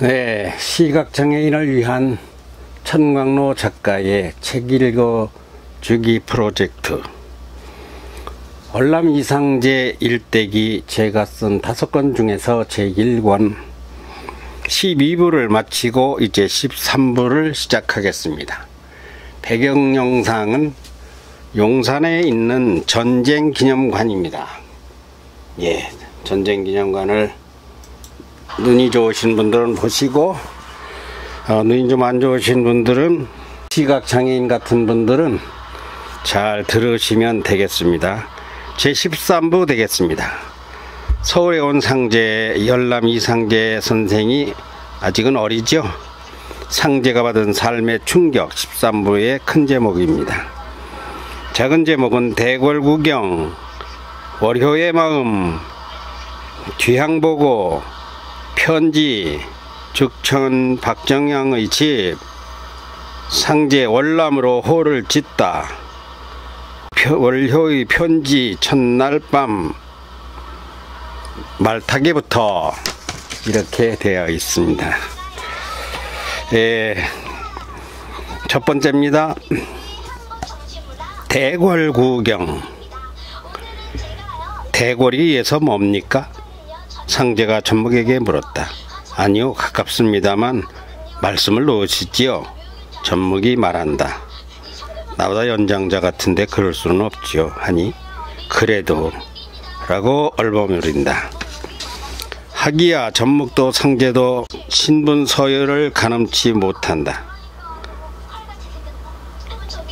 네, 시각장애인을 위한 천광로 작가의 책 읽어주기 프로젝트. 월남 이상제 일대기 제가 쓴 5권 중에서 제1권 12부를 마치고 이제 13부를 시작하겠습니다. 배경영상은 용산에 있는 전쟁기념관입니다. 예, 전쟁기념관을 눈이 좋으신 분들은 보시고, 눈이 좀 안 좋으신 분들은, 시각장애인 같은 분들은 잘 들으시면 되겠습니다. 제13부 되겠습니다. 서울에 온 상제, 열남 이상제 선생이 아직은 어리죠? 상제가 받은 삶의 충격 13부의 큰 제목입니다. 작은 제목은 대궐구경, 월효의 마음, 귀향보고, 편지, 죽천 박정양의 집, 상제 월남으로 호를 짓다, 월효의 편지, 첫날 밤, 말타기부터 이렇게 되어 있습니다. 첫 번째입니다. 대궐구경. 대궐이에서 뭡니까? 상제가 전목에게 물었다. 아니요, 가깝습니다만 말씀을 놓으시지요. 전목이 말한다. 나보다 연장자 같은데 그럴 수는 없지요. 하니 그래도 라고 얼버무린다. 하기야 전목도 상제도 신분 서열을 가늠치 못한다.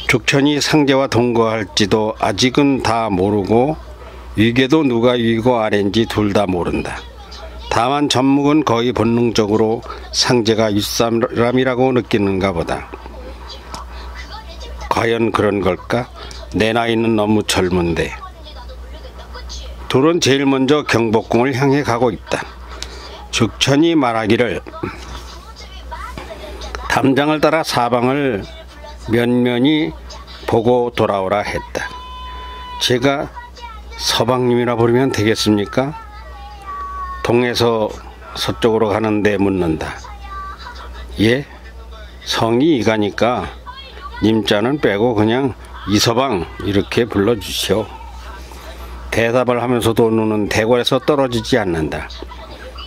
죽천이 상제와 동거할지도 아직은 다 모르고, 위계도 누가 위고 아래인지 둘 다 모른다. 다만 전목은 거의 본능적으로 상제가 윗사람이라고 느끼는가 보다. 과연 그런 걸까? 내 나이는 너무 젊은데. 둘은 제일 먼저 경복궁을 향해 가고 있다. 죽천이 말하기를 담장을 따라 사방을 면면히 보고 돌아오라 했다. 제가 서방님이라 부르면 되겠습니까? 동에서 서쪽으로 가는데 묻는다. 예? 성이 이가니까 님자는 빼고 그냥 이서방 이렇게 불러주시오. 대답을 하면서도 눈은 대궐에서 떨어지지 않는다.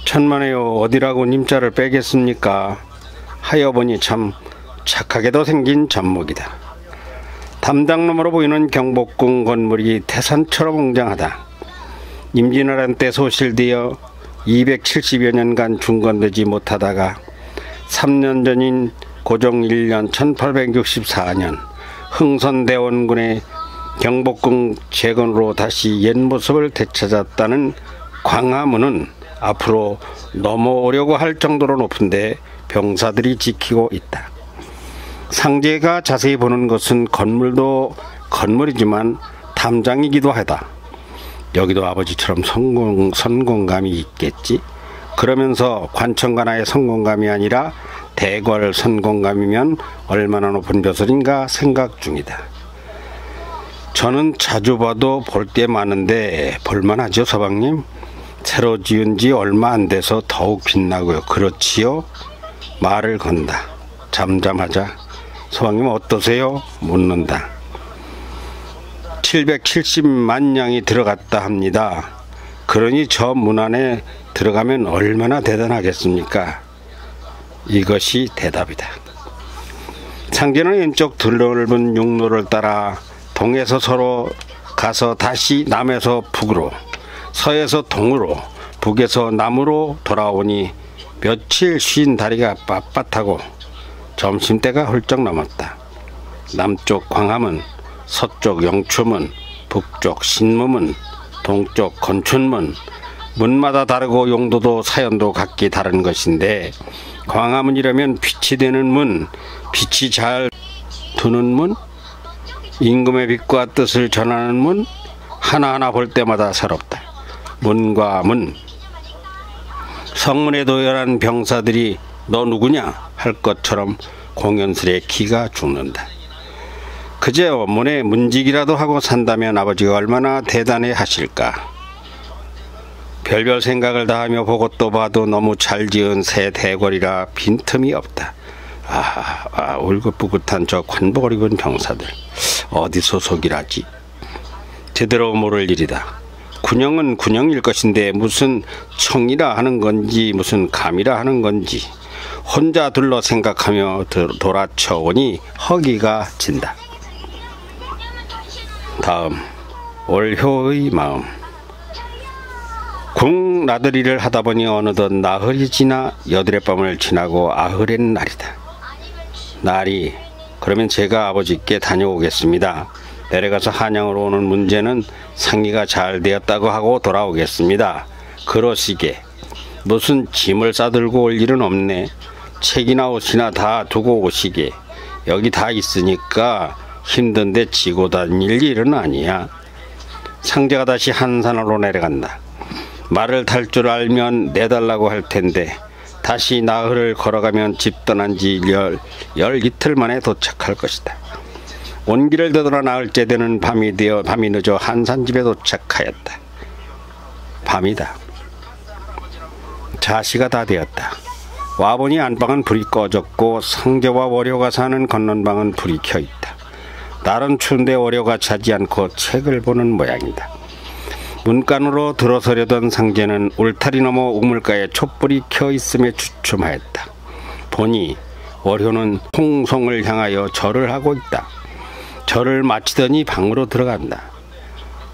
천만에요, 어디라고 님자를 빼겠습니까? 하여보니 참 착하게도 생긴 전목이다. 담장 너머로 보이는 경복궁 건물이 태산처럼 웅장하다. 임진왜란 때 소실되어 270여 년간 중건되지 못하다가 3년 전인 고종 1년 1864년 흥선대원군의 경복궁 재건으로 다시 옛 모습을 되찾았다는 광화문은 앞으로 넘어오려고 할 정도로 높은데 병사들이 지키고 있다. 상제가 자세히 보는 것은 건물도 건물이지만 담장이기도 하다. 여기도 아버지처럼 선공감이 있겠지? 그러면서 관청관아의 선공감이 아니라 대궐 선공감이면 얼마나 높은 벼슬인가 생각 중이다. 저는 자주 봐도 볼 게 많은데 볼만하죠, 서방님? 새로 지은 지 얼마 안 돼서 더욱 빛나고요. 그렇지요? 말을 건다. 잠잠하자. 서방님 어떠세요? 묻는다. 770만 냥이 들어갔다 합니다. 그러니 저 문 안에 들어가면 얼마나 대단하겠습니까? 이것이 대답이다. 상제는 왼쪽 드넓은 육로를 따라 동에서 서로 가서 다시 남에서 북으로, 서에서 동으로, 북에서 남으로 돌아오니 며칠 쉰 다리가 빳빳하고 점심때가 훌쩍 넘었다. 남쪽 광화문, 서쪽 영추문, 북쪽 신무문, 동쪽 건춘문, 문마다 다르고 용도도 사연도 각기 다른 것인데, 광화문이라면 빛이 되는 문, 빛이 잘 드는 문, 임금의 빛과 뜻을 전하는 문, 하나하나 볼 때마다 새롭다. 문과 문. 성문에 도열한 병사들이 너 누구냐 할 것처럼 공연스레 기가 죽는다. 그저 문에 문직이라도 하고 산다면 아버지가 얼마나 대단해 하실까. 별별 생각을 다하며 보고 또 봐도 너무 잘 지은 새 대궐이라 빈틈이 없다. 울긋불긋한 저 관복을 입은 병사들 어디 소속이라지? 제대로 모를 일이다. 군영은 군영일 것인데 무슨 청이라 하는 건지 무슨 감이라 하는 건지 혼자 둘러 생각하며 돌아쳐오니 허기가 진다. 다음 월효의 마음. 궁 나들이를 하다 보니 어느덧 나흘이 지나 여드레 밤을 지나고 아흐렌 날이다. 날이 그러면 제가 아버지께 다녀오겠습니다. 내려가서 한양으로 오는 문제는 상의가 잘 되었다고 하고 돌아오겠습니다. 그러시게 무슨 짐을 싸들고 올 일은 없네. 책이나 옷이나 다 두고 오시게. 여기 다 있으니까 힘든데 지고 다닐 일은 아니야. 상제가 다시 한산으로 내려간다. 말을 탈 줄 알면 내달라고 할 텐데 다시 나흘을 걸어가면 집 떠난 지 열 이틀 만에 도착할 것이다. 온 길을 되돌아 나흘째 되는 밤이 늦어 한산집에 도착하였다. 밤이다. 자시가 다 되었다. 와보니 안방은 불이 꺼졌고 상제와 월효가 사는 건넌방은 불이 켜있다. 날은 추운데 월효가 자지 않고 책을 보는 모양이다. 문간으로 들어서려던 상제는 울타리 너머 우물가에 촛불이 켜있음에 주춤하였다. 보니 월효는 홍성을 향하여 절을 하고 있다. 절을 마치더니 방으로 들어간다.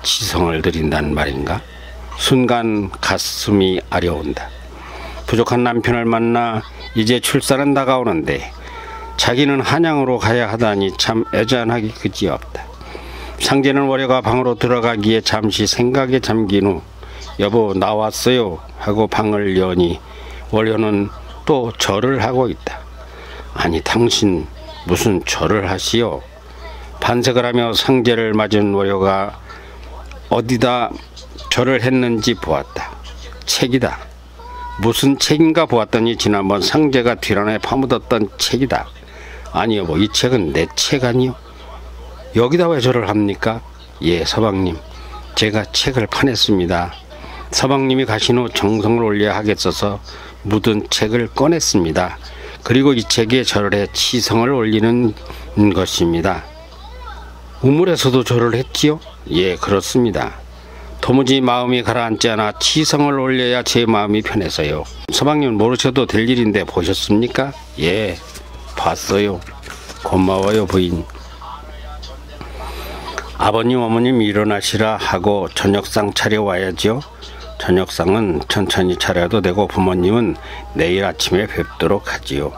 치성을 드린단 말인가? 순간 가슴이 아려온다. 부족한 남편을 만나 이제 출산은 다가오는데 자기는 한양으로 가야 하다니 참 애잔하기 그지없다. 상제는 월효가 방으로 들어가기에 잠시 생각에 잠긴 후 여보 나왔어요 하고 방을 여니 월효는 또 절을 하고 있다. 아니 당신 무슨 절을 하시오? 반색을 하며 상제를 맞은 월효가 어디다 절을 했는지 보았다. 책이다. 무슨 책인가 보았더니 지난번 상제가 뒷안에 파묻었던 책이다. 아니 여보 이 책은 내 책 아니요? 여기다 왜 절을 합니까? 예 서방님 제가 책을 파냈습니다. 서방님이 가신 후 정성을 올려야 하겠어서 묻은 책을 꺼냈습니다. 그리고 이 책에 절을 해 치성을 올리는 것입니다. 우물에서도 절을 했지요? 예 그렇습니다. 도무지 마음이 가라앉지 않아 치성을 올려야 제 마음이 편해서요. 서방님 모르셔도 될 일인데 보셨습니까? 예 봤어요. 고마워요 부인. 아버님 어머님 일어나시라 하고 저녁상 차려와야죠. 저녁상은 천천히 차려도 되고 부모님은 내일 아침에 뵙도록 하지요.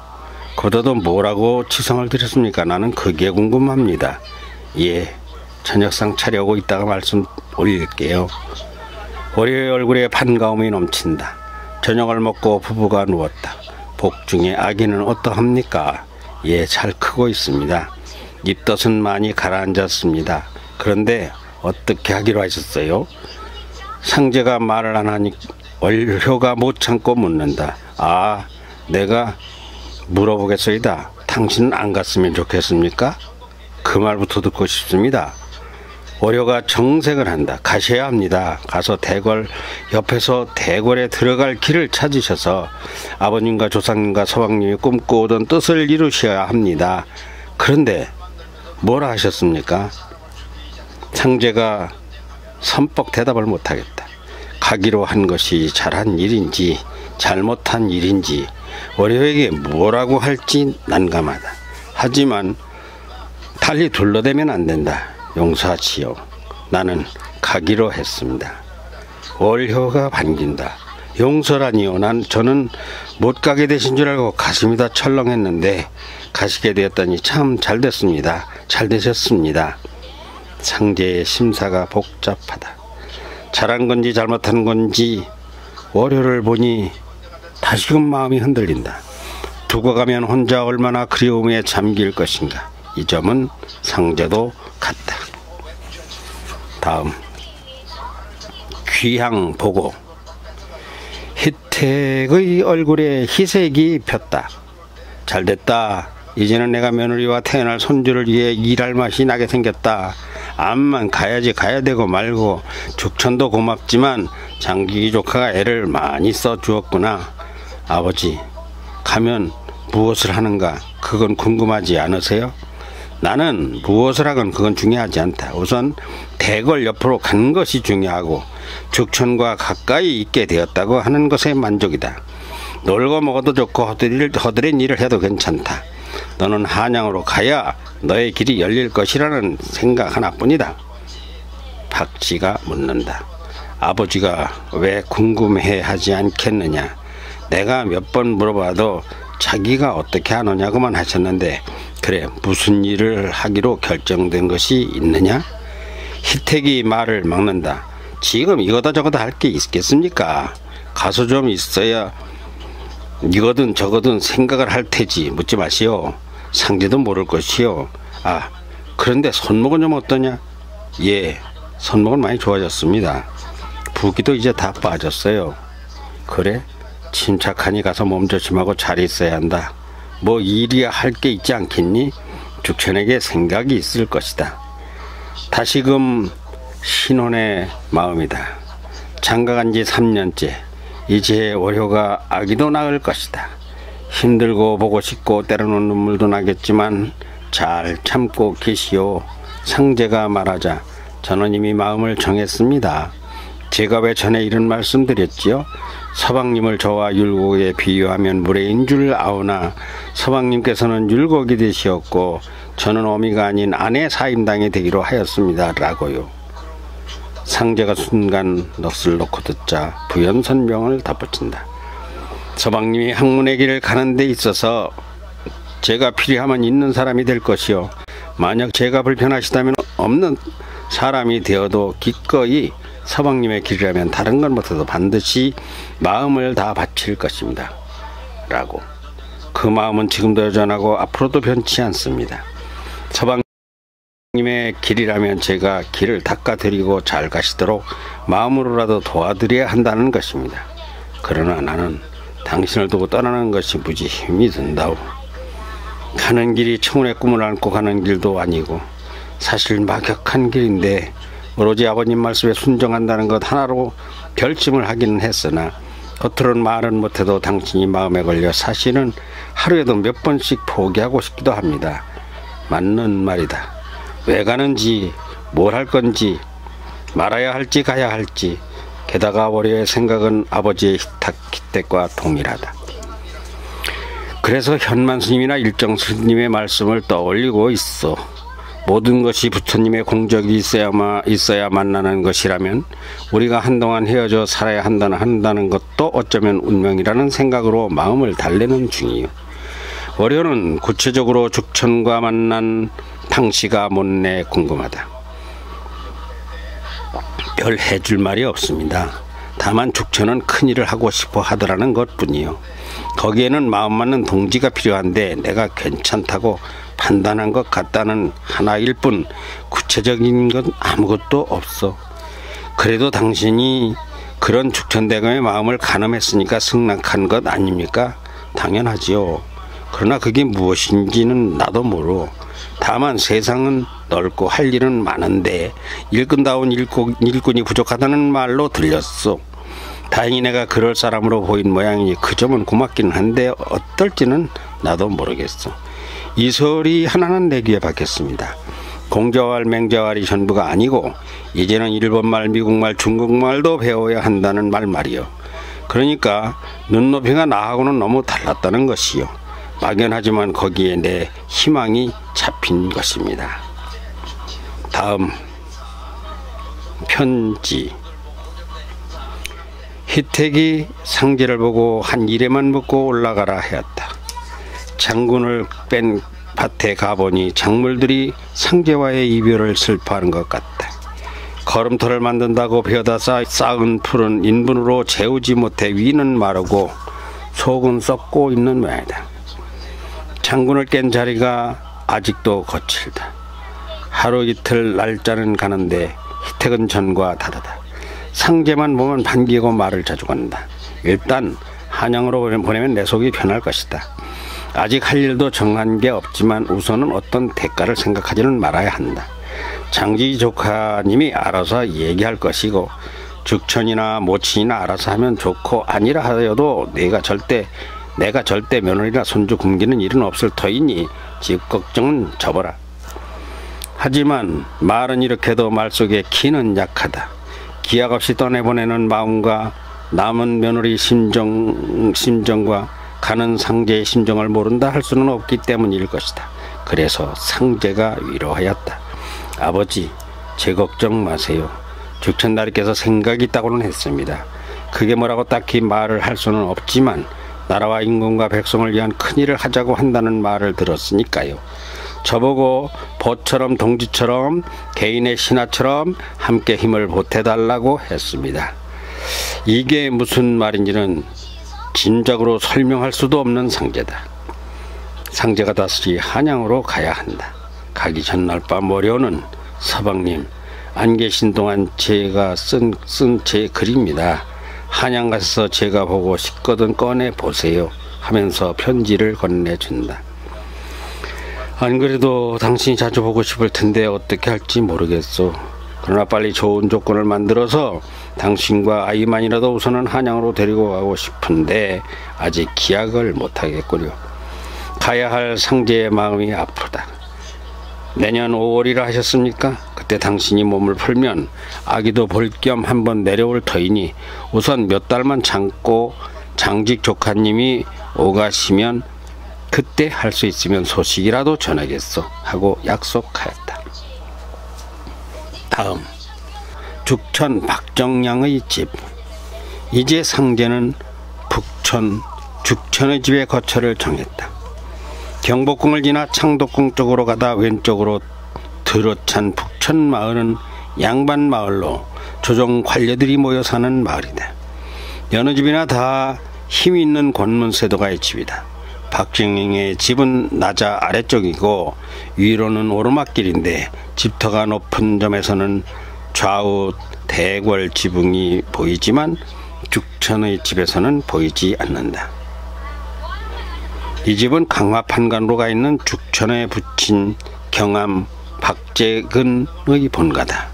그러도 뭐라고 치성을 드렸습니까? 나는 그게 궁금합니다. 예 저녁상 차려오고 있다가 말씀 올릴게요. 월요의 얼굴에 반가움이 넘친다. 저녁을 먹고 부부가 누웠다. 복중에 아기는 어떠합니까? 예 잘 크고 있습니다. 입덧은 많이 가라앉았습니다. 그런데 어떻게 하기로 하셨어요? 상제가 말을 안 하니 월효가 못 참고 묻는다. 내가 물어보겠소이다. 당신은 안 갔으면 좋겠습니까? 그 말부터 듣고 싶습니다. 월효가 정색을 한다. 가셔야 합니다. 가서 대궐 옆에서 대궐에 들어갈 길을 찾으셔서 아버님과 조상님과 서방님이 꿈꿔오던 뜻을 이루셔야 합니다. 그런데 뭐라 하셨습니까? 상제가 선뻑 대답을 못하겠다. 가기로 한 것이 잘한 일인지 잘못한 일인지 월효에게 뭐라고 할지 난감하다. 하지만 달리 둘러대면 안 된다. 용서하시오. 나는 가기로 했습니다. 월효가 반긴다. 용서라니요. 저는 못 가게 되신 줄 알고 가슴이 다 철렁했는데 가시게 되었더니 참 잘 됐습니다. 잘 되셨습니다. 상제의 심사가 복잡하다. 잘한 건지 잘못한 건지 월효를 보니 다시금 마음이 흔들린다. 두고 가면 혼자 얼마나 그리움에 잠길 것인가. 이 점은 상제도 같다. 다음 귀향 보고. 희택의 얼굴에 희색이 폈다. 잘됐다. 이제는 내가 며느리와 태어날 손주를 위해 일할 맛이 나게 생겼다. 암만 가야지 가야 되고 말고 죽천도 고맙지만 장기 조카가 애를 많이 써주었구나. 아버지, 가면 무엇을 하는가? 그건 궁금하지 않으세요? 나는 무엇을 하건 그건 중요하지 않다. 우선 대궐 옆으로 간 것이 중요하고 죽천과 가까이 있게 되었다고 하는 것에 만족이다. 놀고 먹어도 좋고 허드렛 일을 해도 괜찮다. 너는 한양으로 가야 너의 길이 열릴 것이라는 생각 하나뿐이다. 박씨가 묻는다. 아버지가 왜 궁금해하지 않겠느냐. 내가 몇 번 물어봐도 자기가 어떻게 하느냐고만 하셨는데 그래 무슨 일을 하기로 결정된 것이 있느냐? 희택이 말을 막는다. 지금 이거다 저거다 할 게 있겠습니까? 가서 좀 있어야 이거든 저거든 생각을 할 테지. 묻지 마시오. 상제도 모를 것이요. 아, 그런데 손목은 좀 어떠냐? 예, 손목은 많이 좋아졌습니다. 붓기도 이제 다 빠졌어요. 그래? 침착하니 가서 몸 조심하고 잘 있어야 한다. 뭐 일이야 할 게 있지 않겠니? 죽천에게 생각이 있을 것이다. 다시금 신혼의 마음이다. 장가간 지 3년째. 이제 월효가 아기도 낳을 것이다. 힘들고 보고 싶고 때로는 눈물도 나겠지만 잘 참고 계시오. 상제가 말하자 저는 이미 마음을 정했습니다. 제가 왜 전에 이런 말씀 드렸지요? 서방님을 저와 율곡에 비유하면 물에인 줄 아오나 서방님께서는 율곡이 되시었고 저는 어미가 아닌 아내 사임당이 되기로 하였습니다. 라고요. 상제가 순간 넋을 놓고 듣자 부연선명을 덧붙인다. 서방님이 학문의 길을 가는 데 있어서 제가 필요하면 있는 사람이 될 것이요. 만약 제가 불편하시다면 없는 사람이 되어도 기꺼이 서방님의 길이라면 다른 건 못해도 반드시 마음을 다 바칠 것입니다. 라고. 그 마음은 지금도 여전하고 앞으로도 변치 않습니다. 서방님의 길이라면 제가 길을 닦아드리고 잘 가시도록 마음으로라도 도와드려야 한다는 것입니다. 그러나 나는 당신을 두고 떠나는 것이 무지 힘이 든다오. 가는 길이 청운의 꿈을 안고 가는 길도 아니고 사실 막역한 길인데 오로지 아버님 말씀에 순종한다는 것 하나로 결심을 하기는 했으나 겉으로는 말은 못해도 당신이 마음에 걸려 사실은 하루에도 몇 번씩 포기하고 싶기도 합니다. 맞는 말이다. 왜 가는지 뭘 할 건지 말아야 할지 가야 할지 게다가 월효의 생각은 아버지의 희택과 동일하다. 그래서 현만 스님이나 일정 스님의 말씀을 떠올리고 있어. 모든 것이 부처님의 공적이 있어야 만나는 것이라면 우리가 한동안 헤어져 살아야 한다는 것도 어쩌면 운명이라는 생각으로 마음을 달래는 중이요. 월효는 구체적으로 죽천과 만난 당시가 못내 궁금하다. 별 해줄 말이 없습니다. 다만 죽천은 큰일을 하고 싶어 하더라는 것뿐이요. 거기에는 마음 맞는 동지가 필요한데 내가 괜찮다고 판단한 것 같다는 하나일 뿐 구체적인 건 아무것도 없어. 그래도 당신이 그런 죽천대감의 마음을 가늠했으니까 승낙한 것 아닙니까? 당연하지요. 그러나 그게 무엇인지는 나도 모르. 다만 세상은 넓고 할 일은 많은데 일꾼다운 일꾼이 부족하다는 말로 들렸소. 다행히 내가 그럴 사람으로 보인 모양이니 그 점은 고맙기는 한데 어떨지는 나도 모르겠어. 이 소리 하나는 내 귀에 박혔습니다. 공자왈 맹자왈이 전부가 아니고 이제는 일본말, 미국말, 중국말도 배워야 한다는 말이요. 그러니까 눈높이가 나하고는 너무 달랐다는 것이요. 막연하지만 거기에 내 희망이 잡힌 것입니다. 다음 편지. 희택이 상제를 보고 한 일에만 묻고 올라가라 하였다. 장군을 뺀 밭에 가보니 작물들이 상제와의 이별을 슬퍼하는 것 같다. 걸음터를 만든다고 베어다 쌓은 풀은 인분으로 재우지 못해 위는 마르고 속은 썩고 있는 모양이다. 장군을 깬 자리가 아직도 거칠다. 하루 이틀 날짜는 가는데 희택은 전과 다르다. 상제만 보면 반기고 말을 자주 건다. 일단 한양으로 보내면 내 속이 편할 것이다. 아직 할 일도 정한 게 없지만 우선은 어떤 대가를 생각하지는 말아야 한다. 장지 조카님이 알아서 얘기할 것이고 즉천이나 모친이나 알아서 하면 좋고 아니라 하여도 내가 절대 며느리나 손주 굶기는 일은 없을 터이니 집 걱정은 접어라. 하지만 말은 이렇게도 말 속에 기는 약하다. 기약 없이 떠내보내는 마음과 남은 며느리 심정과 가는 상제의 심정을 모른다 할 수는 없기 때문일 것이다. 그래서 상제가 위로하였다. 아버지, 제 걱정 마세요. 죽천다리께서 생각이 있다고는 했습니다. 그게 뭐라고 딱히 말을 할 수는 없지만 나라와 인공과 백성을 위한 큰일을 하자고 한다는 말을 들었으니까요. 저보고 보처럼 동지처럼 개인의 신하처럼 함께 힘을 보태달라고 했습니다. 이게 무슨 말인지는 진작으로 설명할 수도 없는 상제다. 상제가 다시 한양으로 가야 한다. 가기 전날 밤 모려는 서방님, 안 계신 동안 제가 쓴 제 글입니다. 한양 가서 제가 보고 싶거든 꺼내 보세요 하면서 편지를 건네준다. 안 그래도 당신이 자주 보고 싶을 텐데 어떻게 할지 모르겠소. 그러나 빨리 좋은 조건을 만들어서 당신과 아이만이라도 우선은 한양으로 데리고 가고 싶은데 아직 기약을 못하겠구려. 가야 할 상제의 마음이 아프다. 내년 5월이라 하셨습니까? 그때 당신이 몸을 풀면 아기도 볼 겸 한번 내려올 터이니 우선 몇 달만 참고 장직 조카님이 오가시면 그때 할 수 있으면 소식이라도 전하겠소 하고 약속하였다. 다음, 죽천 박정량의 집. 이제 상제는 죽천의 집에 거처를 정했다. 경복궁을 지나 창덕궁 쪽으로 가다 왼쪽으로 들어찬 북천 마을은 양반 마을로 조정 관료들이 모여 사는 마을이다. 여느 집이나 다 힘이 있는 권문세도가의 집이다. 박정영의 집은 나자 아래쪽이고 위로는 오르막길인데 집터가 높은 점에서는 좌우 대궐 지붕이 보이지만 죽천의 집에서는 보이지 않는다. 이 집은 강화판관으로 가 있는 죽천에 붙인 경암 박재근의 본가다.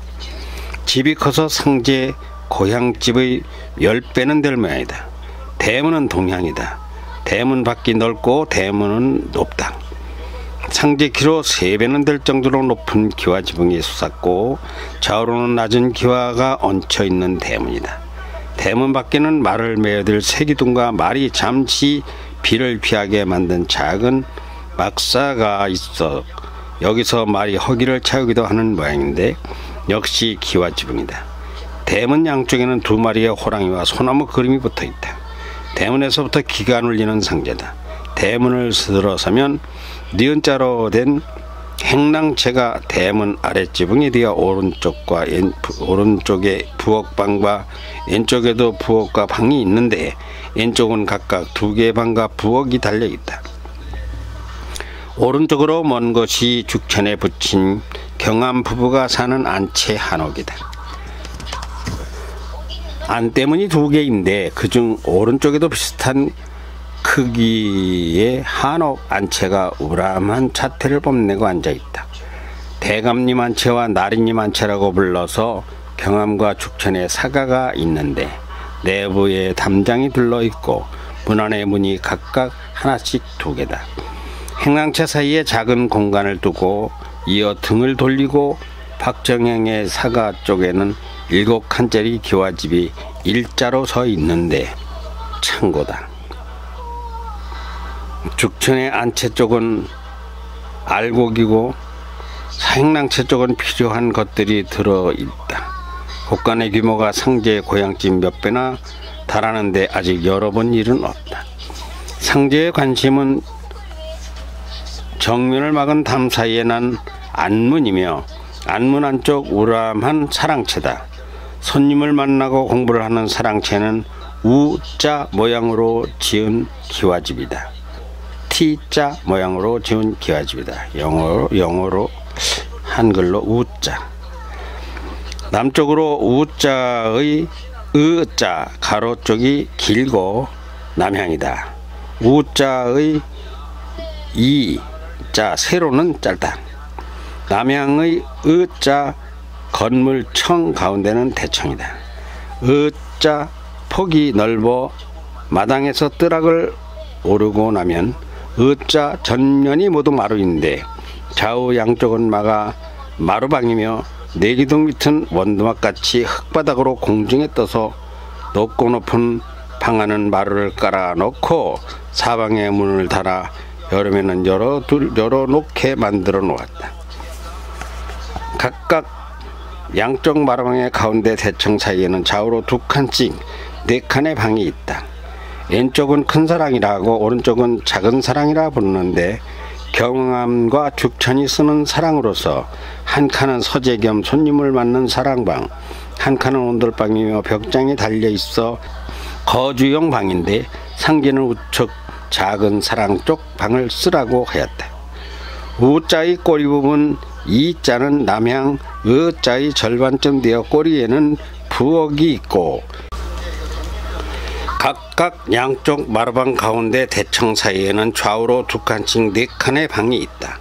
집이 커서 상제 고향집의 10배는 될 모양이다. 대문은 동향이다. 대문 밖이 넓고 대문은 높다. 상제 키로 3배는 될 정도로 높은 기와 지붕이 솟았고 좌우로는 낮은 기와가 얹혀있는 대문이다. 대문 밖에는 말을 메어들 새기둥과 말이 잠시 비를 피하게 만든 작은 막사가 있어 여기서 말이 허기를 채우기도 하는 모양인데 역시 기와 지붕이다. 대문 양쪽에는 2마리의 호랑이와 소나무 그림이 붙어있다. 대문에서부터 기가 눌리는 상제다. 대문을 들어서면 니은자로 된 행랑채가 대문 아랫지붕에 뒤어 오른쪽에 부엌방과 왼쪽에도 부엌과 방이 있는데 왼쪽은 각각 2개의 방과 부엌이 달려있다. 오른쪽으로 먼 것이 죽천에 붙인 경암 부부가 사는 안채 한옥이다. 안대문이 2개인데 그중 오른쪽에도 비슷한 크기의 한옥 안채가 우람한 자태를 뽐내고 앉아있다. 대감님 안채와 나리님 안채라고 불러서 경암과 죽천에 사가가 있는데 내부에 담장이 둘러있고 문 안의 문이 각각 하나씩 2개다. 행랑채 사이에 작은 공간을 두고 이어 등을 돌리고 박정형의 사가 쪽에는 7칸짜리 기와집이 일자로 서 있는데 창고다. 죽천의 안채 쪽은 알곡이고 행랑채 쪽은 필요한 것들이 들어있다. 곳간의 규모가 상제의 고향집 몇 배나 달하는데 아직 열어본 일은 없다. 상제의 관심은 정면을 막은 담 사이에 난 안문이며 안문 안쪽 우람한 사랑채다. 손님을 만나고 공부를 하는 사랑채는 우자 모양으로 지은 기와집이다. T자 모양으로 지은 기와집이다. 영어로 한글로 우자. 남쪽으로 우자의 의자 가로 쪽이 길고 남향이다. 우자의 이자 세로는 짧다. 남향의 의자 건물 청 가운데는 대청이다. 의자 폭이 넓어 마당에서 뜰락을 오르고 나면 의자 전면이 모두 마루인데 좌우 양쪽은 마루방이며 내기둥 밑은 원두막같이 흙바닥으로 공중에 떠서 높고 높은 방 안은 마루를 깔아 놓고 사방에 문을 달아 여름에는 열어놓게 만들어 놓았다. 각각 양쪽 마루방의 가운데 대청 사이에는 좌우로 2칸씩 4칸의 방이 있다. 왼쪽은 큰 사랑이라고 오른쪽은 작은 사랑이라 부르는데 경암과 죽천이 쓰는 사랑으로서 한 칸은 서재 겸 손님을 맞는 사랑방, 한 칸은 온돌방이며 벽장이 달려있어 거주용 방인데 상제는 우측 작은 사랑 쪽 방을 쓰라고 하였다. 우자의 꼬리 부분 이자는 남향 의자의 절반쯤 되어 꼬리에는 부엌이 있고 각각 양쪽 마루방 가운데 대청 사이에는 좌우로 2칸씩 4칸의 방이 있다.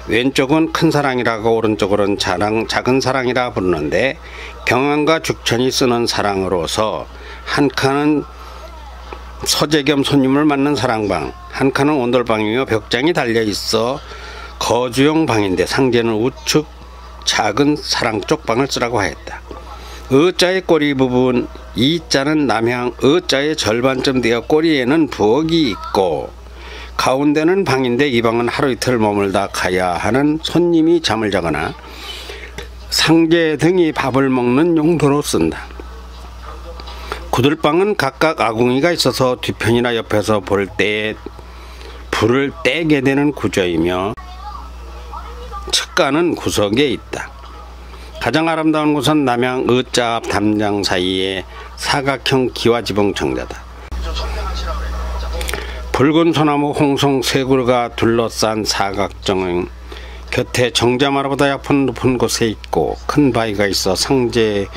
왼쪽은 큰 사랑이라고 오른쪽으로는 작은 사랑이라 부르는데 경암과 죽천이 쓰는 사랑으로서 한 칸은 서재 겸 손님을 맞는 사랑방, 한 칸은 온돌방이며 벽장이 달려있어 거주용 방인데 상제는 우측 작은 사랑 쪽 방을 쓰라고 하였다. 의자의 꼬리 부분 이자는 남향 의자의 절반쯤 되어 꼬리에는 부엌이 있고 가운데는 방인데 이 방은 하루 이틀 머물다 가야 하는 손님이 잠을 자거나 상제 등이 밥을 먹는 용도로 쓴다. 구들방은 각각 아궁이가 있어서 뒤편이나 옆에서 볼 때에 불을 떼게 되는 구조이며 측간은 구석에 있다. 가장 아름다운 곳은 남향 의자 앞 담장 사이에 사각형 기와지붕 정자다. 붉은 소나무 홍송 세 그루가 둘러싼 사각정은 곁에 정자마루보다 약간 높은 곳에 있고 큰 바위가 있어 상제의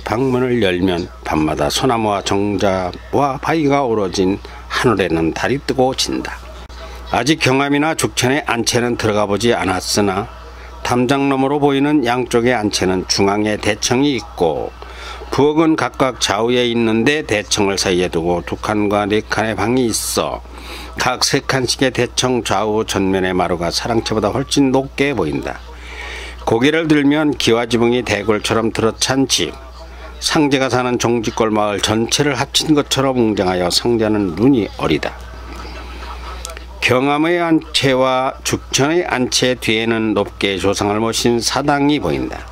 방문을 열면 밤마다 소나무와 정자와 바위가 어우러진 하늘에는 달이 뜨고 진다. 아직 경암이나 죽천의 안채는 들어가 보지 않았으나 담장 너머로 보이는 양쪽의 안채는 중앙에 대청이 있고 부엌은 각각 좌우에 있는데 대청을 사이에 두고 2칸과 4칸의 방이 있어 각 3칸씩의 대청 좌우 전면의 마루가 사랑채보다 훨씬 높게 보인다. 고개를 들면 기와지붕이 대궐처럼 들어찬 집, 상제가 사는 종지골 마을 전체를 합친 것처럼 웅장하여 상제는 눈이 어리다. 경암의 안채와 죽천의 안채 뒤에는 높게 조상을 모신 사당이 보인다.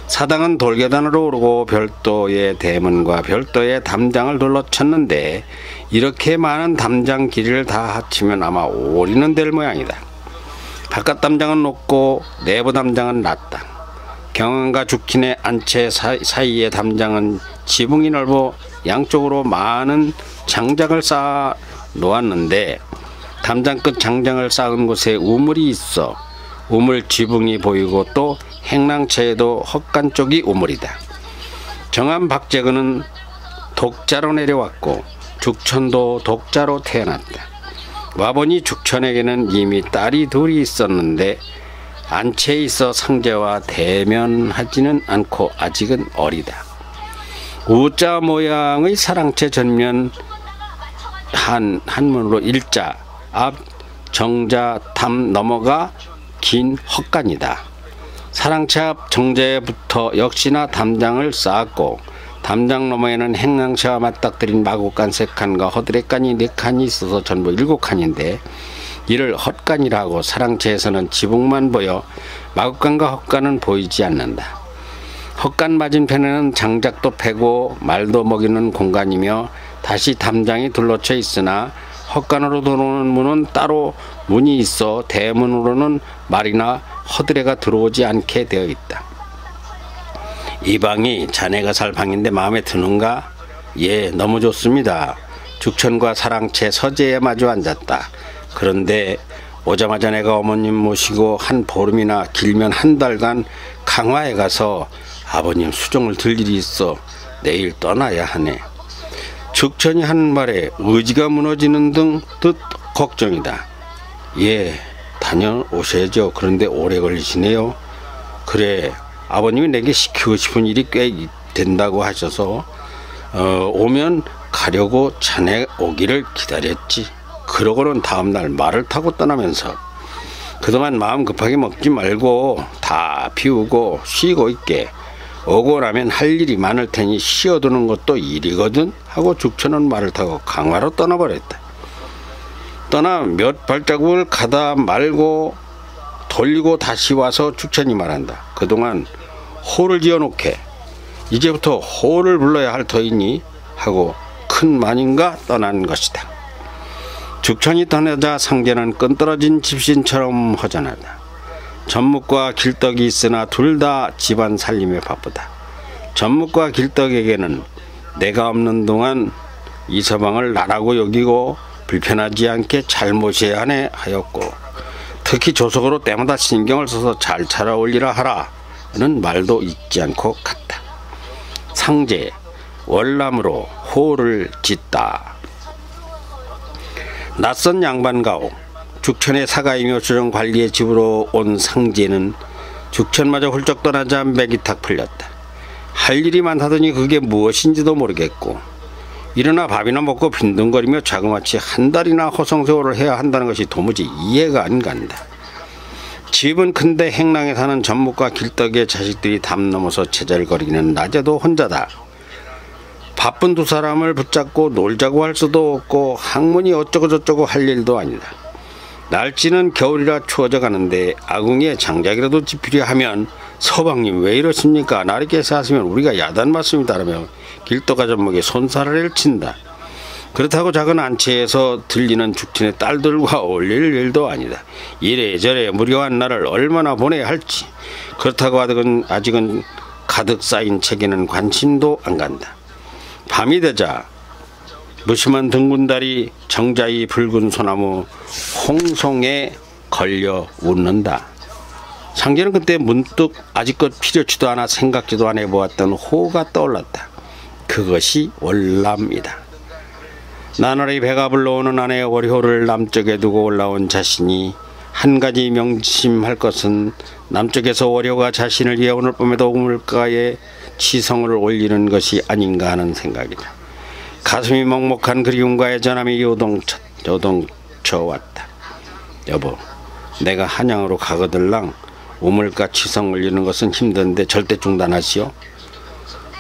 사당은 돌계단으로 오르고 별도의 대문과 별도의 담장을 둘러쳤는데 이렇게 많은 담장 길이를 다 합치면 아마 오리는 될 모양이다. 바깥 담장은 높고 내부 담장은 낮다. 경암과 죽천의 안채 사이의 담장은 지붕이 넓어 양쪽으로 많은 장작을 쌓아 놓았는데 담장 끝 장작을 쌓은 곳에 우물이 있어 우물 지붕이 보이고 또 행랑채에도 헛간 쪽이 우물이다. 정암 박재근은 독자로 내려왔고 죽천도 독자로 태어났다. 와보니 죽천에게는 이미 딸이 둘이 있었는데 안채에 있어 상제와 대면하지는 않고 아직은 어리다. 우자 모양의 사랑채 전면 한문으로 일자 앞 정자 담 넘어가 긴 헛간이다. 사랑채 앞 정자에부터 역시나 담장을 쌓았고 담장 너머에는 행랑채와 맞닥뜨린 마구간 3칸과 허드렛간이 4칸이 있어서 전부 7칸인데 이를 헛간이라고 사랑채에서는 지붕만 보여 마구간과 헛간은 보이지 않는다. 헛간 맞은편에는 장작도 패고 말도 먹이는 공간이며 다시 담장이 둘러쳐 있으나 헛간으로 들어오는 문은 따로 문이 있어 대문으로는 말이나 허드레가 들어오지 않게 되어 있다. 이 방이 자네가 살 방인데 마음에 드는가? 예, 너무 좋습니다. 죽천과 사랑채 서재에 마주 앉았다. 그런데 오자마자 내가 어머님 모시고 한 보름이나 길면 한 달간 강화에 가서 아버님 수종을 들 일이 있어 내일 떠나야 하네. 죽천이 하는 말에 의지가 무너지는 등 뜻 걱정이다. 예, 다녀오셔야죠. 그런데 오래 걸리시네요. 그래, 아버님이 내게 시키고 싶은 일이 꽤 된다고 하셔서 오면 가려고 자네 오기를 기다렸지. 그러고는 다음날 말을 타고 떠나면서 그동안 마음 급하게 먹지 말고 다 비우고 쉬고 있게, 오고 나면 할 일이 많을 테니 쉬어두는 것도 일이거든 하고 죽천은 말을 타고 강화로 떠나버렸다. 떠나 몇 발자국을 가다 말고 돌리고 다시 와서 죽천이 말한다. 그동안 호를 지어놓게 이제부터 호를 불러야 할 터이니 하고 큰 만인가 떠난 것이다. 죽천이 떠나자 상제는 끈떨어진 집신처럼 허전하다. 전묵과 길떡이 있으나 둘 다 집안 살림에 바쁘다. 전묵과 길떡에게는 내가 없는 동안 이 서방을 나라고 여기고 불편하지 않게 잘모셔야 하네 하였고, 특히 조석으로 때마다 신경을 써서 잘 차려올리라 하라는 말도 잊지 않고 갔다. 상제 월남으로 호를 짓다. 낯선 양반가오 죽천의 사가이며 주정관리의 집으로 온 상제는 죽천마저 훌쩍 떠나자 맥이 탁 풀렸다. 할 일이 많다더니 그게 무엇인지도 모르겠고, 일어나 밥이나 먹고 빈둥거리며 자그마치 한 달이나 허송세월을 해야 한다는 것이 도무지 이해가 안 간다. 집은 큰데 행랑에 사는 전묵과 길떡의 자식들이 담 넘어서 제잘거리기는 낮에도 혼자다. 바쁜 두 사람을 붙잡고 놀자고 할 수도 없고 학문이 어쩌고저쩌고 할 일도 아니다. 날씨는 겨울이라 추워져 가는데 아궁이에 장작이라도 집히려 하면 서방님 왜 이러십니까? 날이 깨서 우리가 야단 맞습니다 라며 길떡과 전목에 손사래를 친다. 그렇다고 작은 안채에서 들리는 죽친의 딸들과 어울릴 일도 아니다. 이래저래 무료한 날을 얼마나 보내야 할지. 그렇다고 아직은 가득 쌓인 책에는 관심도 안 간다. 밤이 되자 무심한 등군달이 정자의 붉은 소나무 홍송에 걸려 웃는다. 상제는 그때 문득 아직껏 필요치도 않아 생각지도 안 해보았던 호가 떠올랐다. 그것이 월남이다. 나날이 배가 불러오는 아내 월효를 남쪽에 두고 올라온 자신이 한 가지 명심할 것은 남쪽에서 월효가 자신을 위해 오늘 밤에도 우물가에 치성을 올리는 것이 아닌가 하는 생각이다. 가슴이 먹먹한 그리움과 애잔함이 요동쳐 왔다. 여보, 내가 한양으로 가거들랑 우물가 치성 올리는 것은 힘든데 절대 중단하시오.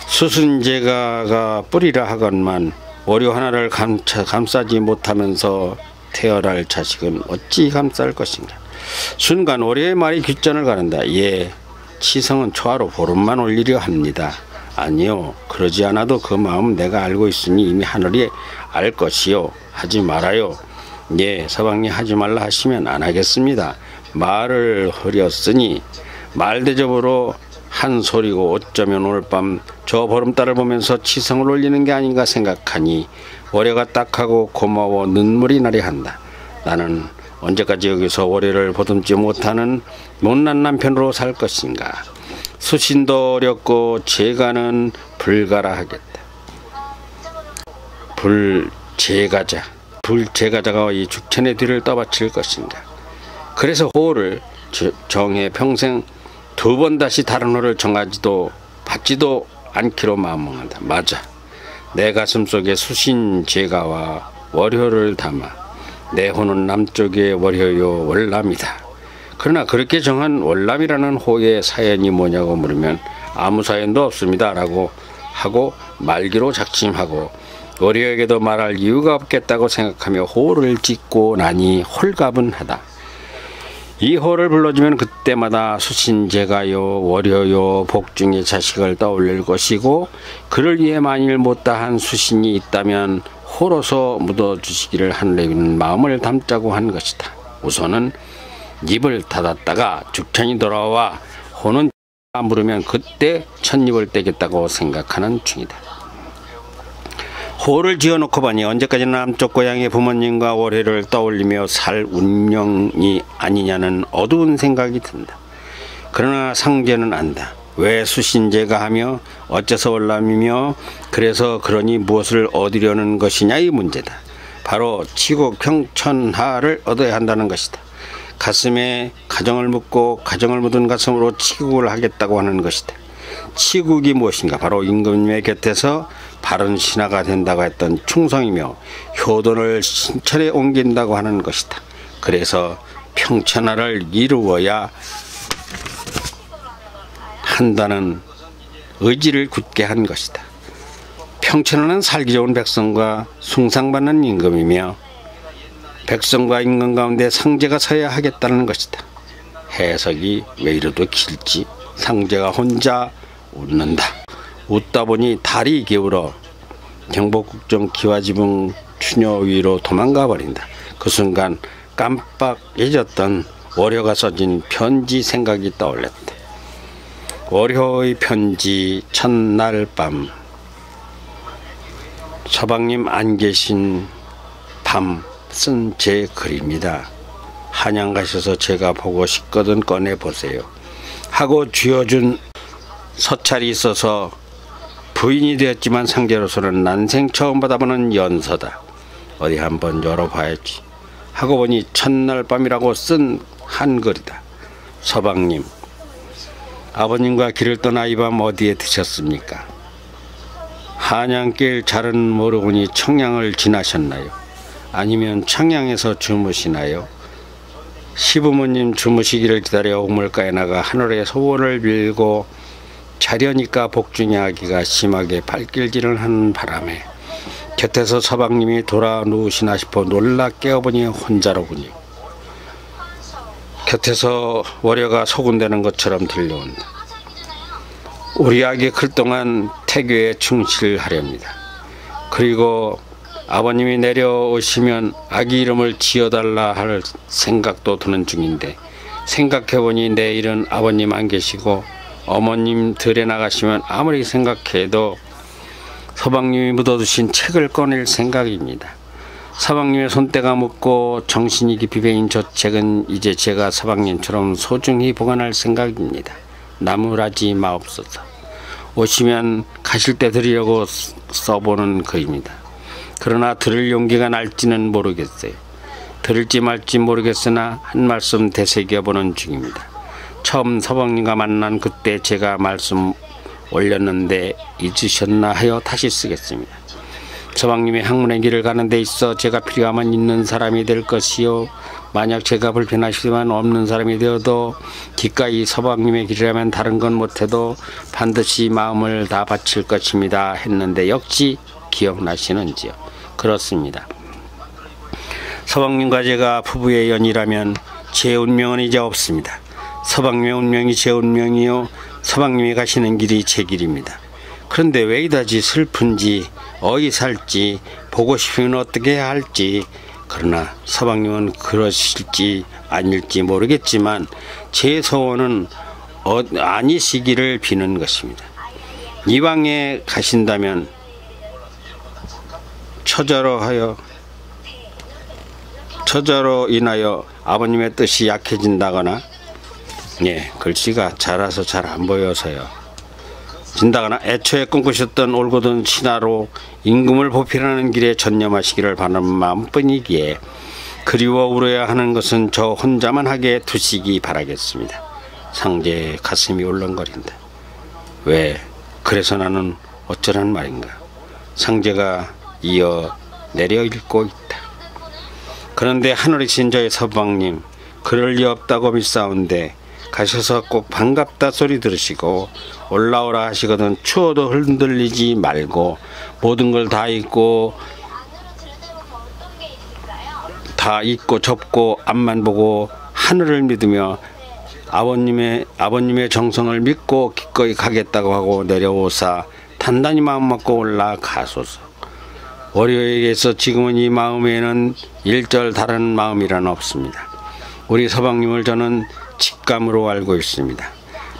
수순제가가 뿌리라 하건만 월요 하나를 감싸지 못하면서 태어날 자식은 어찌 감쌀 것인가. 순간 월요의 말이 귓전을 가른다. 예, 치성은 초하루 보름만 올리려 합니다. 아니요, 그러지 않아도 그 마음 내가 알고 있으니 이미 하늘이 알 것이요. 하지 말아요. 예, 서방님 하지 말라 하시면 안 하겠습니다. 말을 흐렸으니 말대접으로 한 소리고 어쩌면 오늘 밤 저 보름달을 보면서 치성을 올리는 게 아닌가 생각하니 월요가 딱하고 고마워 눈물이 나려 한다. 나는 언제까지 여기서 월요를 보듬지 못하는 못난 남편으로 살 것인가. 수신도 어렵고 재가는 불가라 하겠다. 불제가자가 이 죽천의 뒤를 떠받칠 것인가. 그래서 호를 정해 평생 두 번 다시 다른 호를 정하지도 받지도 않기로 마음먹는다. 맞아. 내 가슴속에 수신제가와 월효를 담아 내 호는 남쪽의 월효요 월남이다. 그러나 그렇게 정한 월남이라는 호의 사연이 뭐냐고 물으면 아무 사연도 없습니다 라고 하고 말기로 작심하고 월효에게도 말할 이유가 없겠다고 생각하며 호를 짓고 나니 홀가분하다. 이 호를 불러주면 그때마다 수신제가요 월효요 복중의 자식을 떠올릴 것이고, 그를 위해 만일 못다한 수신이 있다면 호로서 묻어주시기를 하늘에 있는 마음을 담자고 한 것이다. 우선은 입을 닫았다가 죽천이 돌아와 호는 물으면 그때 첫입을 떼겠다고 생각하는 중이다. 호를 지어놓고 보니 언제까지나 남쪽 고향의 부모님과 월요를 떠올리며 살 운명이 아니냐는 어두운 생각이 든다. 그러나 상제는 안다. 왜 수신제가 하며 어째서 월남이며 그래서 그러니 무엇을 얻으려는 것이냐 이 문제다. 바로 치국 평천하를 얻어야 한다는 것이다. 가슴에 가정을 묻고 가정을 묻은 가슴으로 치국을 하겠다고 하는 것이다. 치국이 무엇인가? 바로 임금님의 곁에서 바른 신하가 된다고 했던 충성이며 효돈을 신천에 옮긴다고 하는 것이다. 그래서 평천하를 이루어야 한다는 의지를 굳게 한 것이다. 평천하는 살기 좋은 백성과 숭상받는 임금이며 백성과 임금 가운데 상제가 서야 하겠다는 것이다. 해석이 왜 이래도 길지? 상제가 혼자 웃는다. 웃다 보니 달이 기울어 경복궁정 기와지붕 추녀 위로 도망가 버린다. 그 순간 깜빡 잊었던 월효가 써진 편지 생각이 떠올랐다. 월효의 편지 첫날 밤 서방님 안 계신 밤 쓴 제 글입니다. 한양 가셔서 제가 보고 싶거든 꺼내 보세요 하고 쥐어준 서찰이 있어서 부인이 되었지만 상제로서는 난생 처음 받아보는 연서다. 어디 한번 열어봐야지 하고 보니 첫날 밤이라고 쓴 한글이다. 서방님, 아버님과 길을 떠나 이 밤 어디에 드셨습니까? 한양길 잘은 모르보니 청양을 지나셨나요? 아니면 청양에서 주무시나요? 시부모님 주무시기를 기다려 우물가에 나가 하늘에 소원을 빌고 자려니까 복중의 아기가 심하게 발길질을 하는 바람에 곁에서 서방님이 돌아 누우시나 싶어 놀라 깨어보니 혼자로군요. 곁에서 월효가 소군대는 것처럼 들려온다. 우리 아기 클 동안 태교에 충실하렵니다. 그리고 아버님이 내려오시면 아기 이름을 지어달라 할 생각도 드는 중인데 생각해보니 내일은 아버님 안 계시고 어머님 들에 나가시면 아무리 생각해도 서방님이 묻어두신 책을 꺼낼 생각입니다. 서방님의 손때가 묻고 정신이 깊이 배인 저 책은 이제 제가 서방님처럼 소중히 보관할 생각입니다. 나무라지 마옵소서. 오시면 가실 때 드리려고 써보는 글입니다. 그러나 들을 용기가 날지는 모르겠어요. 들을지 말지 모르겠으나 한 말씀 되새겨보는 중입니다. 처음 서방님과 만난 그때 제가 말씀 올렸는데 잊으셨나 하여 다시 쓰겠습니다. 서방님이 학문의 길을 가는 데 있어 제가 필요하면 있는 사람이 될 것이요, 만약 제가 불편하시지만 없는 사람이 되어도 기꺼이 서방님의 길이라면 다른 건 못해도 반드시 마음을 다 바칠 것입니다 했는데 역시 기억나시는지요? 그렇습니다. 서방님과 제가 부부의 연이라면 제 운명은 이제 없습니다. 서방님의 운명이 제 운명이요, 서방님이 가시는 길이 제 길입니다. 그런데 왜 이다지 슬픈지, 어디 살지, 보고 싶으면 어떻게 해야 할지, 그러나 서방님은 그러실지 아닐지 모르겠지만 제 소원은 아니시기를 비는 것입니다. 이방에 가신다면 처자로 인하여 아버님의 뜻이 약해진다거나, 글씨가 자라서 잘 안 보여서요, 진다거나 애초에 꿈꾸셨던 올곧은 신하로 임금을 보필하는 길에 전념하시기를 바라는 마음뿐이기에 그리워 울어야 하는 것은 저 혼자만 하게 두시기 바라겠습니다. 상제의 가슴이 울렁거린다. 왜 그래서 나는 어쩌란 말인가. 상제가 이어 내려 읽고 있다. 그런데 하늘이신 저의 서방님, 그럴 리 없다고 믿사온데 가셔서 꼭 반갑다 소리 들으시고 올라오라 하시거든 추워도 흔들리지 말고 모든 걸 다 잊고 접고 앞만 보고 하늘을 믿으며 아버님의 정성을 믿고 기꺼이 가겠다고 하고 내려오사 단단히 마음 먹고 올라가소서. 월요에게서 지금은 이 마음에는 일절 다른 마음이란 없습니다. 우리 서방님을 저는 직감으로 알고 있습니다.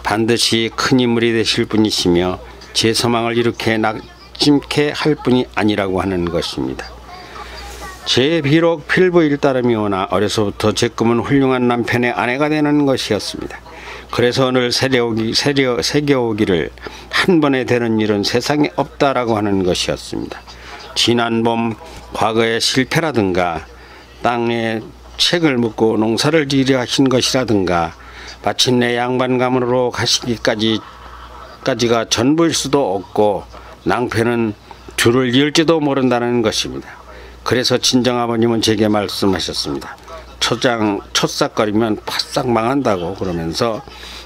반드시 큰 인물이 되실 분이시며 제 소망을 이렇게 낙심케 할 분이 아니라고 하는 것입니다. 제 비록 필부일 따름이오나 어려서부터 제 꿈은 훌륭한 남편의 아내가 되는 것이었습니다. 그래서 늘 새겨오기를 한 번에 되는 일은 세상에 없다라고 하는 것이었습니다. 지난 봄 과거의 실패라든가 땅에 책을 묻고 농사를 지으려 하신 것이라든가 마침내 양반 가문으로 가시기까지 가지가 전부일 수도 없고 낭패는 줄을 이을지도 모른다는 것입니다. 그래서 친정아버님은 제게 말씀하셨습니다. 초싹거리면 바싹 망한다고. 그러면서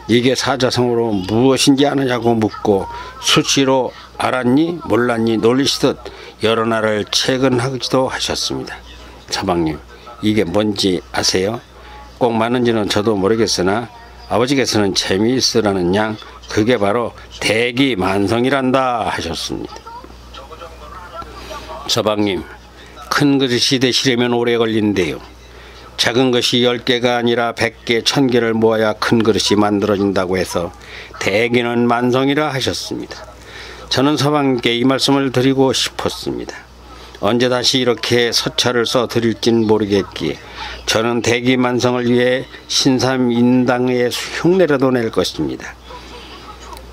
이게 사자성어로 무엇인지 아느냐고 묻고 수시로 알았니 몰랐니 놀리시듯 여러 날을 채근하기도 하셨습니다. 서방님, 이게 뭔지 아세요? 꼭 맞는지는 저도 모르겠으나 아버지께서는 재미있으라는 양 그게 바로 대기만성이란다 하셨습니다. 서방님, 큰 그릇이 되시려면 오래 걸린대요. 작은 것이 10개가 아니라 100개, 1000개를 모아야 큰 그릇이 만들어진다고 해서 대기는 만성이라 하셨습니다. 저는 서방님께 이 말씀을 드리고 싶었습니다. 언제 다시 이렇게 서찰을 써드릴진 모르겠기에 저는 대기만성을 위해 신삼인당의 흉내라도 낼 것입니다.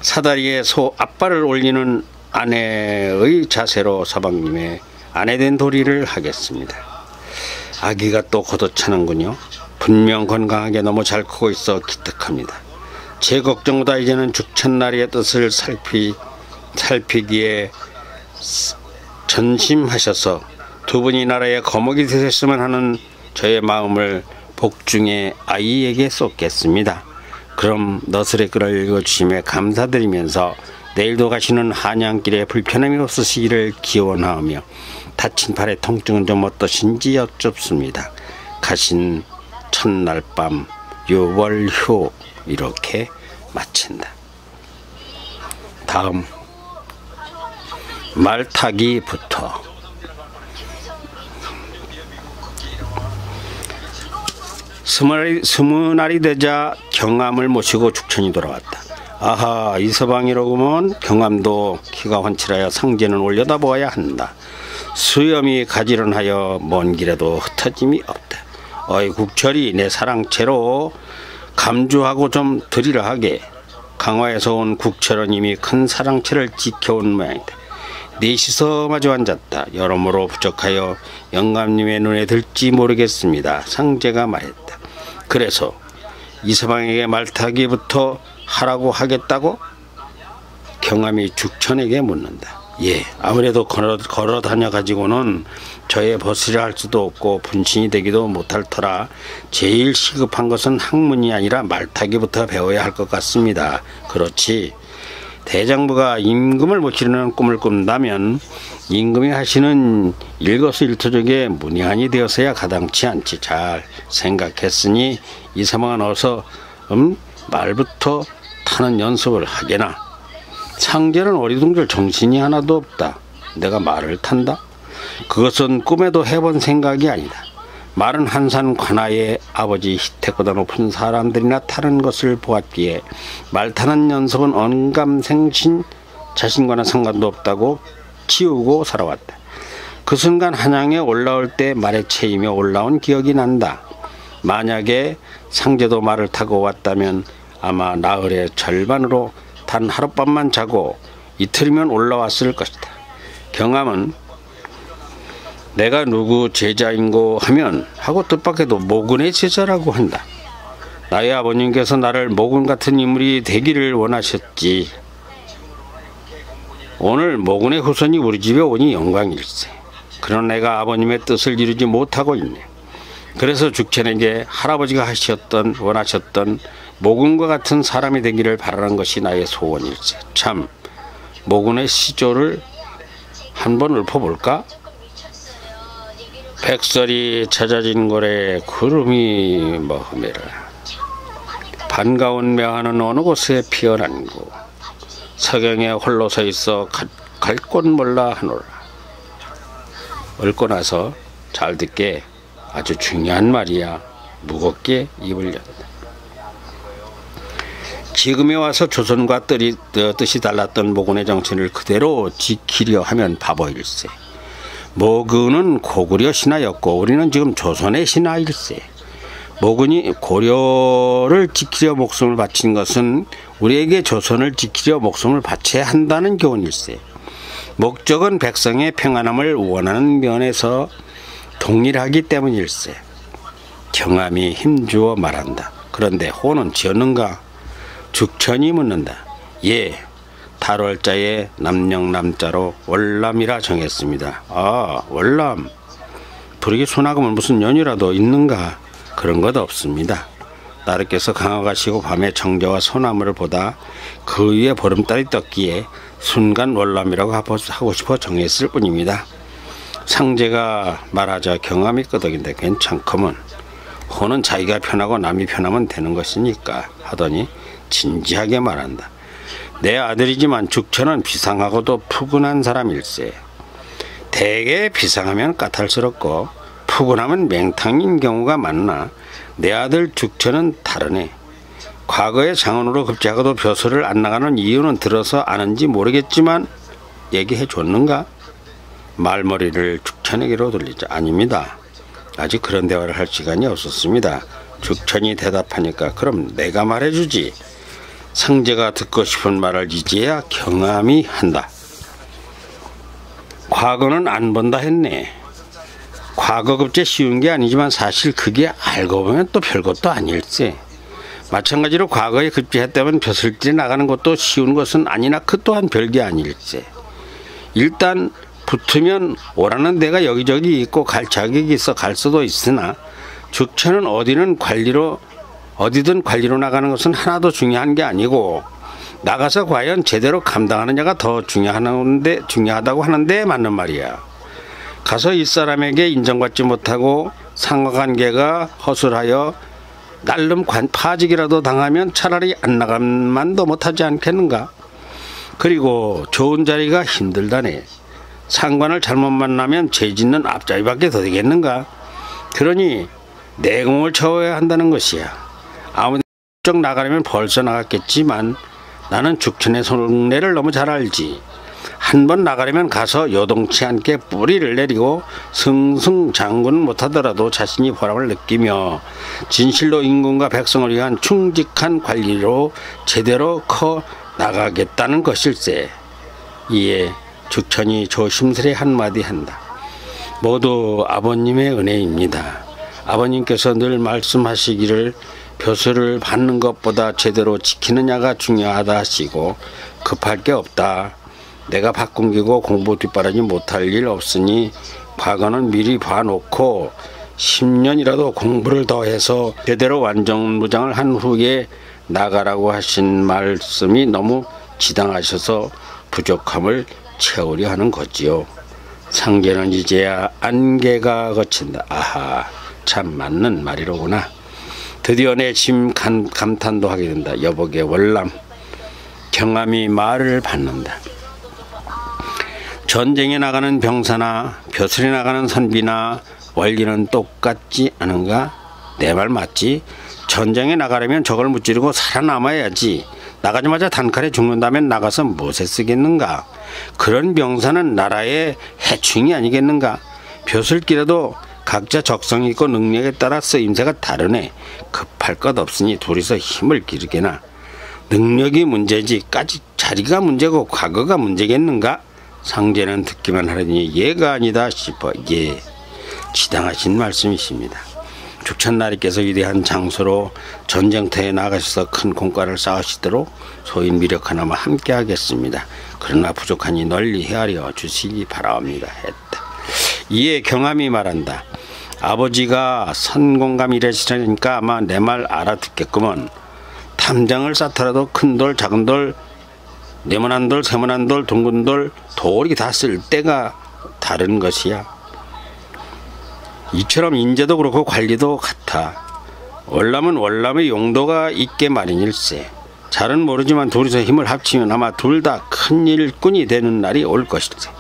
사다리에 소 앞발을 올리는 아내의 자세로 서방님의 아내된 도리를 하겠습니다. 아기가 또 걷어차는군요. 분명 건강하게 너무 잘 크고 있어 기특합니다. 제 걱정보다 이제는 죽천나리의 뜻을 살피기에 전심하셔서 두 분이 나라의 거목이 되셨으면 하는 저의 마음을 복중의 아이에게 쏟겠습니다. 그럼 너스레 글을 읽어주심에 감사드리면서 내일도 가시는 한양길에 불편함이 없으시기를 기원하며 다친 팔의 통증은 좀 어떠신지 여쭙습니다. 가신 첫날 밤 유월효 이렇게 마친다. 다음 말타기부터. 스무 날이 되자 경암을 모시고 죽천이 돌아왔다. 아하, 이 서방이로구먼. 경암도 키가 훤칠하여 상제는 올려다보아야 한다. 수염이 가지런하여 먼 길에도 흩어짐이 없다. 어이 국철이, 내 사랑채로 감주하고 좀 드리라 하게. 강화에서 온 국철은 이미 큰 사랑채를 지켜온 모양이다. 넷이서 마주 앉았다. 여러모로 부족하여 영감님의 눈에 들지 모르겠습니다. 상제가 말했다. 그래서 이 서방에게 말타기부터 하라고 하겠다고? 경암이 죽천에게 묻는다. 예, 아무래도 걸어 다녀가지고는 저의 벗으려 할 수도 없고 분신이 되기도 못할 터라 제일 시급한 것은 학문이 아니라 말타기부터 배워야 할 것 같습니다. 그렇지. 대장부가 임금을 모시려는 꿈을 꾼다면 임금이 하시는 일거수일투족에 문의한이 되어서야 가당치 않지. 잘 생각했으니 이 사망은 어서 말부터 타는 연습을 하게나. 상제는 어리둥절 정신이 하나도 없다. 내가 말을 탄다? 그것은 꿈에도 해본 생각이 아니다. 말은 한산 관아의 아버지 희택보다 높은 사람들이나 타는 것을 보았기에 말 타는 연습은 언감생신 자신과는 상관도 없다고 치우고 살아왔다. 그 순간 한양에 올라올 때 말에 채이며 올라온 기억이 난다. 만약에 상제도 말을 타고 왔다면 아마 나흘의 절반으로 단 하룻밤만 자고 이틀이면 올라왔을 것이다. 경암은 내가 누구 제자인고 하면 하고 뜻밖에도 모군의 제자라고 한다. 나의 아버님께서 나를 모군 같은 인물이 되기를 원하셨지. 오늘 모군의 후손이 우리 집에 오니 영광일세. 그러나 내가 아버님의 뜻을 이루지 못하고 있네. 그래서 죽천에게 할아버지가 원하셨던 모군과 같은 사람이 되기를 바라는 것이 나의 소원일세. 참, 모군의 시조를 한번 읊어볼까? 백설이 찾아진 고래 구름이 머흐매라. 반가운 명하는 어느 곳에 피어난고 서경에 홀로 서 있어 갈 곳 몰라 하노라. 읊고 나서 잘 듣게 아주 중요한 말이야. 무겁게 입을 연다. 지금에 와서 조선과 뜻이 달랐던 모군의 정신을 그대로 지키려 하면 바보일세. 모군은 고구려 신하였고 우리는 지금 조선의 신하일세. 모군이 고려를 지키려 목숨을 바친 것은 우리에게 조선을 지키려 목숨을 바쳐야 한다는 교훈일세. 목적은 백성의 평안함을 원하는 면에서 동일하기 때문일세. 경암이 힘주어 말한다. 그런데 호는 지었는가? 죽천이 묻는다. 예, 달월자에 남령남자로 월남이라 정했습니다. 아, 월남. 불이기 소나금은 무슨 연유라도 있는가? 그런 것 없습니다. 나르께서 강화가시고 밤에 정자와 소나무를 보다 그 위에 보름달이 떴기에 순간 월남이라고 하고 싶어 정했을 뿐입니다. 상제가 말하자 경함이 끄덕인데 괜찮구먼. 호는 자기가 편하고 남이 편하면 되는 것이니까 하더니 진지하게 말한다. 내 아들이지만 죽처는 비상하고도 푸근한 사람일세. 대개 비상하면 까탈스럽고 푸근하면 맹탕인 경우가 많나 내 아들 죽처는 다르네. 과거에 장원으로 급제하고도 벼슬을 안 나가는 이유는 들어서 아는지 모르겠지만 얘기해 줬는가? 말머리를 죽천에게로 돌리자. 아닙니다. 아직 그런 대화를 할 시간이 없었습니다. 죽천이 대답하니까 그럼 내가 말해주지. 상제가 듣고 싶은 말을 이제야 경함이 한다. 과거는 안 본다 했네. 과거 급제 쉬운 게 아니지만 사실 그게 알고 보면 또 별것도 아닐세. 마찬가지로 과거에 급제했다면 벼슬길에 나가는 것도 쉬운 것은 아니나 그 또한 별게 아닐세. 일단 붙으면 오라는 데가 여기저기 있고 갈 자격이 있어 갈 수도 있으나 죽처는 어디든 관리로 나가는 것은 하나도 중요한 게 아니고 나가서 과연 제대로 감당하느냐가 더 중요하다고 하는데 맞는 말이야. 가서 이 사람에게 인정받지 못하고 상하관계가 허술하여 날름 파직이라도 당하면 차라리 안 나가만 더 못하지 않겠는가? 그리고 좋은 자리가 힘들다네. 상관을 잘못 만나면 죄 짓는 앞자리밖에 더 되겠는가? 그러니 내공을 채워야 한다는 것이야. 아무 쪽 나가려면 벌써 나갔겠지만 나는 죽천의 속내를 너무 잘 알지. 한번 나가려면 가서 요동치 않게 뿌리를 내리고 승승장구는 못하더라도 자신이 보람을 느끼며 진실로 인군과 백성을 위한 충직한 관리로 제대로 커 나가겠다는 것일세. 이에 죽천이 조심스레 한마디 한다. 모두 아버님의 은혜입니다. 아버님께서 늘 말씀하시기를 벼슬을 받는 것보다 제대로 지키느냐가 중요하다 하시고 급할 게 없다. 내가 바꾼기고 공부 뒷바라지 못할 일 없으니 과거는 미리 봐놓고 10년이라도 공부를 더해서 제대로 완전무장을 한 후에 나가라고 하신 말씀이 너무 지당하셔서 부족함을 채우려 하는 거지요. 상제는 이제야 안개가 걷힌다. 아하, 참 맞는 말이로구나. 드디어 내 심 감탄도 하게 된다. 여복의 월남. 경함이 말을 받는다. 전쟁에 나가는 병사나 벼슬에 나가는 선비나 원리는 똑같지 않은가? 내 말 맞지? 전쟁에 나가려면 저걸 무찌르고 살아남아야지. 나가자마자 단칼에 죽는다면 나가서 무엇에 쓰겠는가? 그런 병사는 나라의 해충이 아니겠는가? 벼슬길에도 각자 적성이 있고 능력에 따라 쓰임새가 다르네. 급할 것 없으니 둘이서 힘을 기르게나. 능력이 문제지 자리가 문제고 과거가 문제겠는가? 상제는 듣기만 하더니 얘가 아니다 싶어. 예, 지당하신 말씀이십니다. 죽천나리께서 위대한 장소로 전쟁터에 나가셔서 큰 공과를 쌓으시도록 소인 미력 하나만 함께 하겠습니다. 그러나 부족하니 널리 헤아려 주시기 바라옵니다 했다. 이에 경함이 말한다. 아버지가 선공감 이래시라니까 아마 내 말 알아듣겠구먼. 탐장을 쌓더라도 큰 돌 작은 돌 네모난 돌 세모난 돌 둥근 돌 돌이 다 쓸 때가 다른 것이야. 이처럼 인재도 그렇고 관리도 같아. 월남은 월남의 용도가 있게 마련일세. 잘은 모르지만 둘이서 힘을 합치면 아마 둘 다 큰 일꾼이 되는 날이 올 것일세.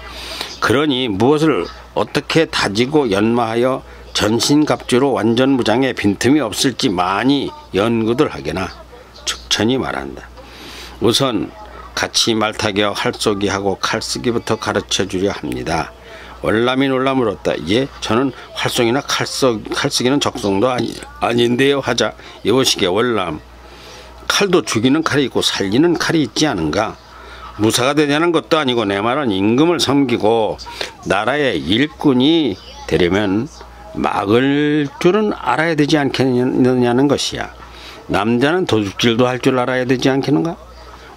그러니 무엇을 어떻게 다지고 연마하여 전신갑주로 완전무장에 빈틈이 없을지 많이 연구들 하게나. 죽천이 말한다. 우선 같이 말타기와 활쏘기하고 칼쓰기부터 가르쳐주려 합니다. 월남이 놀라 물었다. 예, 저는 활쏘기나 칼쓰기는 적성도 아닌데요 하자. 이보시게 월남. 칼도 죽이는 칼이 있고 살리는 칼이 있지 않은가? 무사가 되냐는 것도 아니고 내 말은 임금을 섬기고 나라의 일꾼이 되려면 막을 줄은 알아야 되지 않겠느냐는 것이야. 남자는 도둑질도 할 줄 알아야 되지 않겠는가?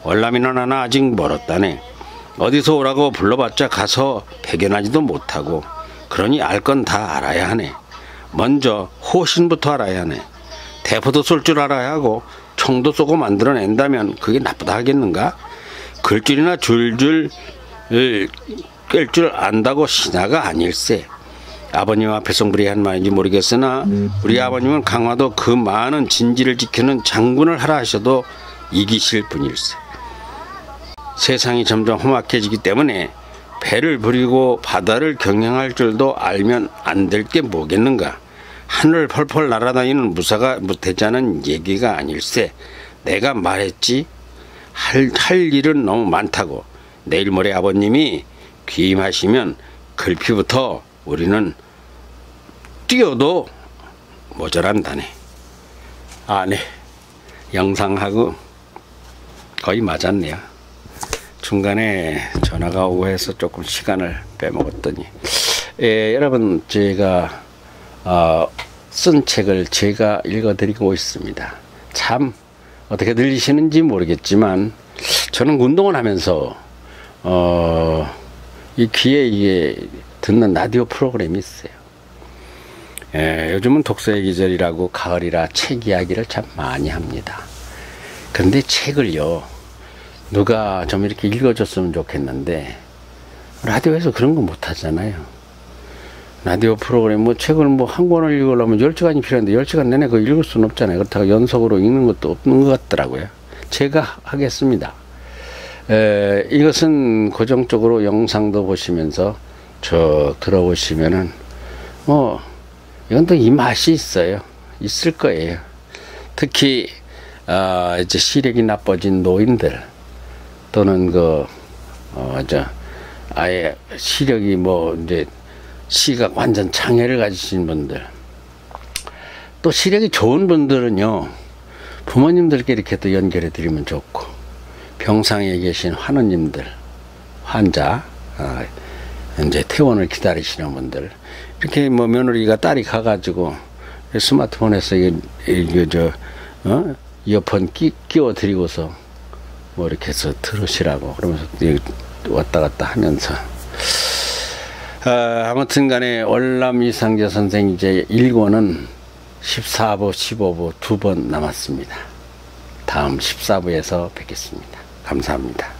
월남이는 하나 아직 멀었다네. 어디서 오라고 불러봤자 가서 배견하지도 못하고, 그러니 알 건 다 알아야 하네. 먼저 호신부터 알아야 하네. 대포도 쏠 줄 알아야 하고 총도 쏘고 만들어낸다면 그게 나쁘다 하겠는가? 글줄이나 줄줄 깰 줄 안다고 신하가 아닐세. 아버님 앞에서 무리한 말인지 모르겠으나 우리 아버님은 강화도 그 많은 진지를 지키는 장군을 하라 하셔도 이기실 분일세. 세상이 점점 험악해지기 때문에 배를 부리고 바다를 경영할 줄도 알면 안 될 게 뭐겠는가. 하늘 펄펄 날아다니는 무사가 못했자는 얘기가 아닐세. 내가 말했지. 할 일은 너무 많다고. 내일 모레 아버님이 귀임하시면 글피부터 우리는 뛰어도 모자란다네. 아, 네. 영상하고 거의 맞았네요. 중간에 전화가 오고 해서 조금 시간을 빼먹었더니, 여러분, 제가 쓴 책을 제가 읽어드리고 있습니다. 참 어떻게 들리시는지 모르겠지만 저는 운동을 하면서 이 귀에 이게 듣는 라디오 프로그램이 있어요. 요즘은 독서의 계절이라고 가을이라 책 이야기를 참 많이 합니다. 근데 책을요, 누가 좀 이렇게 읽어줬으면 좋겠는데 라디오에서 그런 거 못하잖아요. 라디오 프로그램 책을 한 권을 읽으려면 10시간이 필요한데 10시간 내내 그거 읽을 수는 없잖아요. 그렇다고 연속으로 읽는 것도 없는 것 같더라고요. 제가 하겠습니다. 이것은 고정적으로 영상도 보시면서 쭉 들어보시면은 이건 또 이 맛이 있을 거예요. 특히 이제 시력이 나빠진 노인들 또는 아예 시력이 이제 시각 완전 장애를 가지신 분들, 또 시력이 좋은 분들은요, 부모님들께 이렇게 또 연결해 드리면 좋고, 병상에 계신 환우님들, 환자, 이제 퇴원을 기다리시는 분들, 이렇게 며느리가 딸이 가가지고 스마트폰에서 이어폰 끼워 드리고서 이렇게 해서 들으시라고 그러면서 왔다 갔다 하면서, 아무튼 간에 월남 이상재 선생 이제 1권은 14부, 15부 2번 남았습니다. 다음 14부에서 뵙겠습니다. 감사합니다.